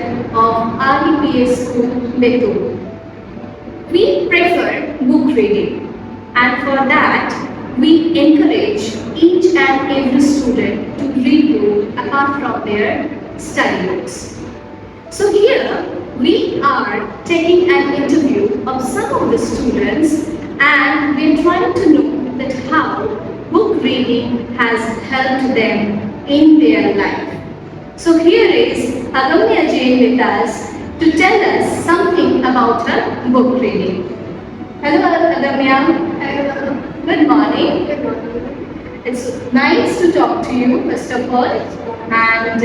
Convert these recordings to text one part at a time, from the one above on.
children of RDPS School Betul. We prefer book reading, and for that, we encourage each and every student to read book apart from their study books. So here we are taking an interview of some of the students, and we are trying to know that how book reading has helped them in their life. So here is Agamya Jain with us to tell us something about her book reading. Hello Agamya. Hello. Good morning. Good morning. It's nice to talk to you first of all. And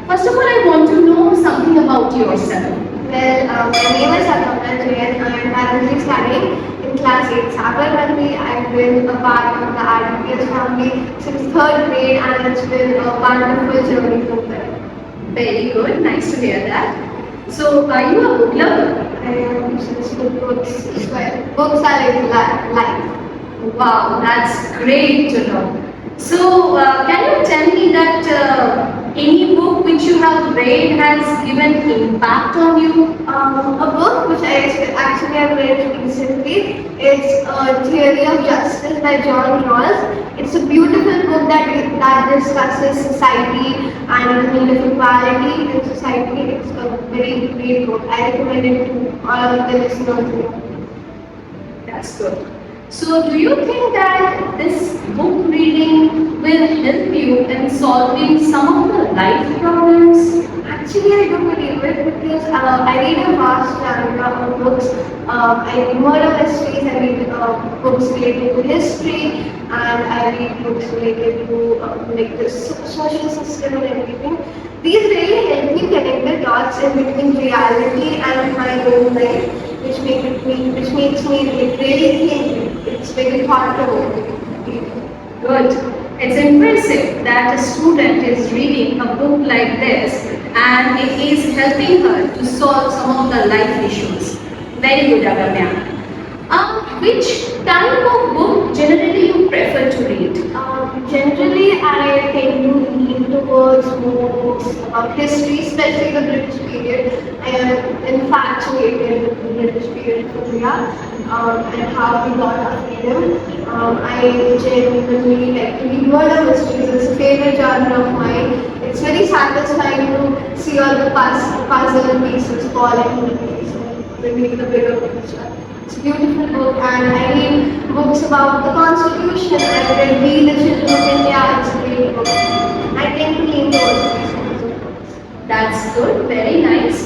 first of all, I want to know something about yourself. Well, my name is Agamya Jain and I'm currently studying in Class VIII. I've been a part of the RDPS family since 3rd grade and it's been a wonderful journey from there. Very good. Nice to hear that. So, are you a book lover? I am obsessed with books as well. Books are like life. Wow, that's great to know. So, can you tell me that any book which you have read has given impact on you? A book which I actually have read recently is Theory of Justice by John Rawls. It's a beautiful book that discusses society and the need of equality in society. It's a very great book. I recommend it to all of the listeners. That's good. So, do you think that this book reading will help you in solving some of the life problems? Actually, I don't believe it because I read a vast genre of books. I read murder mysteries, I read books related to history, and I read books related to like the social system and everything. These really help me connect the dots in between reality and my own life, which makes me like, really think. It's very thought-provoking. Good. It's impressive that a student is reading a book like this and it is helping her to solve some of the life issues. Very good, Agamya. Which type of book generally you prefer to read? Generally, I tend to lean towards more books about history, especially the British period. I am infatuated with the British period from young and how we got our freedom. I genuinely like to read murder mysteries. It's a favorite genre of mine. It's very satisfying to see all the puzzle pieces fall into place and make the bigger picture. It's a beautiful book, and I read books about the Constitution. I read We the Children of India. It's a great book. I tend to lean towards these kinds of books. That's good, very nice.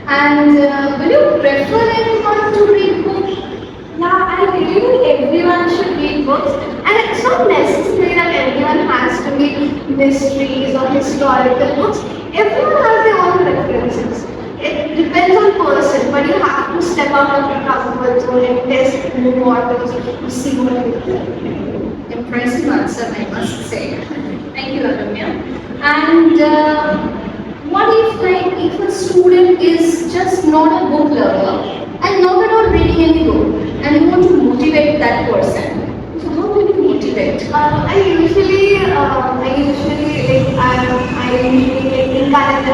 And will you prefer anyone to read books? Yeah, I really think everyone should read books, and it's not necessary that everyone has to read mysteries or historical books. Everyone has their own preferences. It depends on person, but you have to step out of your comfort zone and test new waters to see what you think. Impressive answer, I must say. Thank you, Agamya. And what if a student is just not a book lover and not at all reading any book and you want to motivate that person? So how do you motivate? I usually encourage them, like,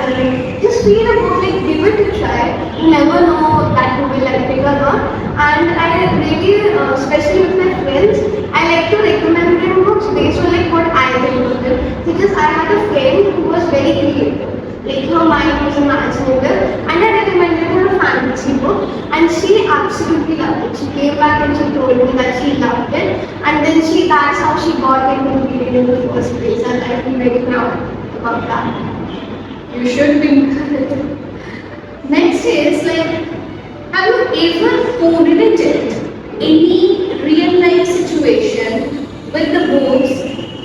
just read a book, like, give it a try. You never know that you will like it or not. And I really, especially with my friends, I like to recommend them books based on like what I think of them. Because I had a friend who was very creative. Like her mind was imaginative, and I recommended her a fantasy book, and she absolutely loved it. She came back and she told me that she loved it, and then that's how she got into reading in the first place, and I feel very proud about that. You should be. Next is like, have you ever correlated any real life situation with the books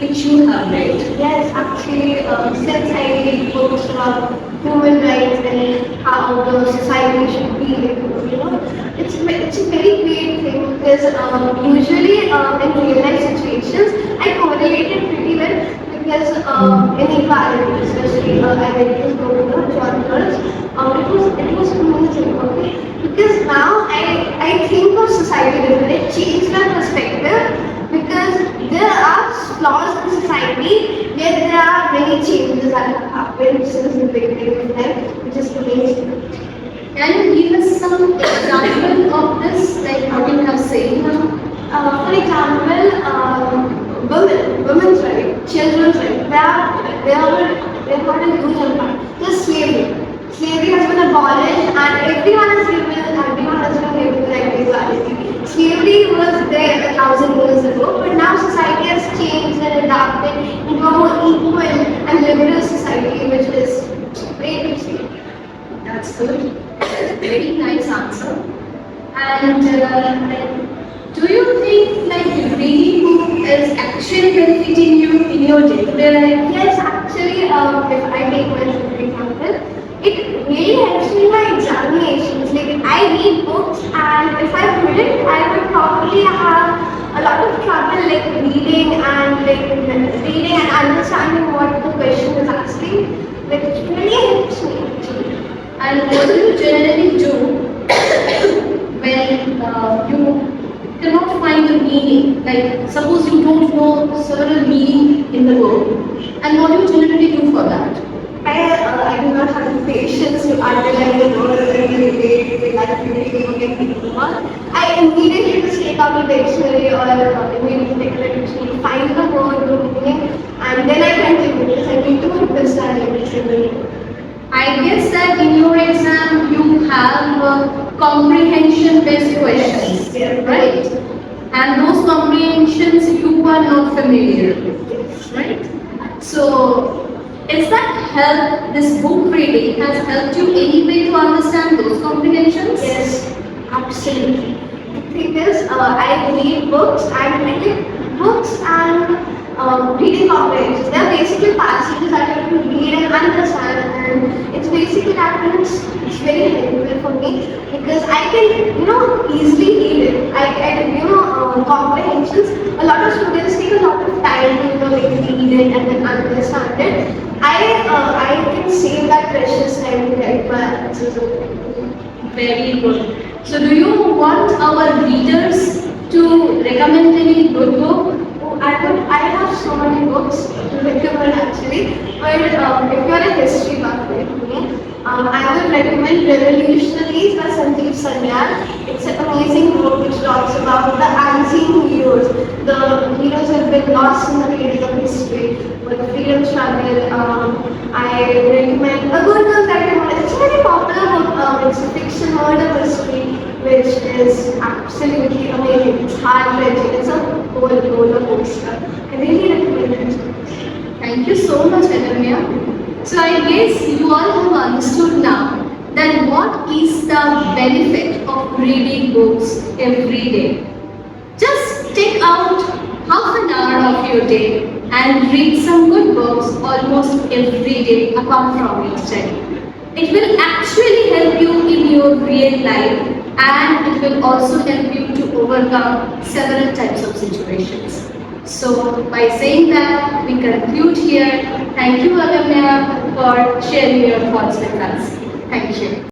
which you have read? Yes, actually, since I read books about human rights and how the society should be, it's a very great thing because usually in real life situations, I correlate it pretty well because inequality, especially I read this book, John Rawls, it was amazing, okay? Because now I think of society differently, it changed my perspective. Because there are flaws in society where there are many changes that have happened since the beginning of time, which is amazing. They have had a huge impact. Just slavery. Slavery has been abolished and everyone has been given like equality. Slavery was there 1,000 years ago, but now society has changed and adapted into a more equal and liberal society, which is great to see. That's good. Very nice answer. And do you think reading book is actually benefiting you in your day-to-day life? Yes, actually, if I take myself for example, it really helps me in my examinations. Like I read books, and if I wouldn't, I would probably have a lot of trouble reading and understanding what the question is asking. Like it really helps me actually. And what do you generally do when you cannot find the meaning? Like suppose you don't know several meaning in the book, and what do you generally do for that? I do not have the patience to underline the words every day, I immediately just take out the dictionary or immediately take a dictionary, find the word, the meaning, and then I continue because I need to understand every single word. I guess that in your exam you have comprehension-based questions, right? And those comprehensions you are not familiar with, right? So, is that help, this book reading has helped you anyway to understand those comprehensions? Yes, absolutely. The thing is, I read books and reading comprehensions. They are basically passages that you have to read and understand, and it's basically that means it's very helpful for me because I can easily read it. Comprehensions. A lot of students take a lot of time to read it and then understand it. I can save that precious time to write my answers. Very good. So, do you want our readers to recommend any good book? I have so many books to recommend actually, but if you're a history buff like me, I would recommend Revolutionaries by Sandeep Sanyal. It's an amazing book which talks about the unseen heroes, the heroes who have been lost in the pages of history, for the freedom struggle. I recommend A Good Girl's Guide. It's a very popular book. It's a fiction murder mystery, which is absolutely amazing. It's heart-wrenching. It's a whole roller coaster. I really recommend it. Thank you so much, Agamya. So I guess you all have understood now that what is the benefit of reading books every day. Just take out half an hour of your day and read some good books almost every day apart from your study. It will actually help you in your real life, and it will also help you to overcome several types of situations. So by saying that, we conclude here. Thank you, Agamya, for sharing your thoughts with us. Thank you.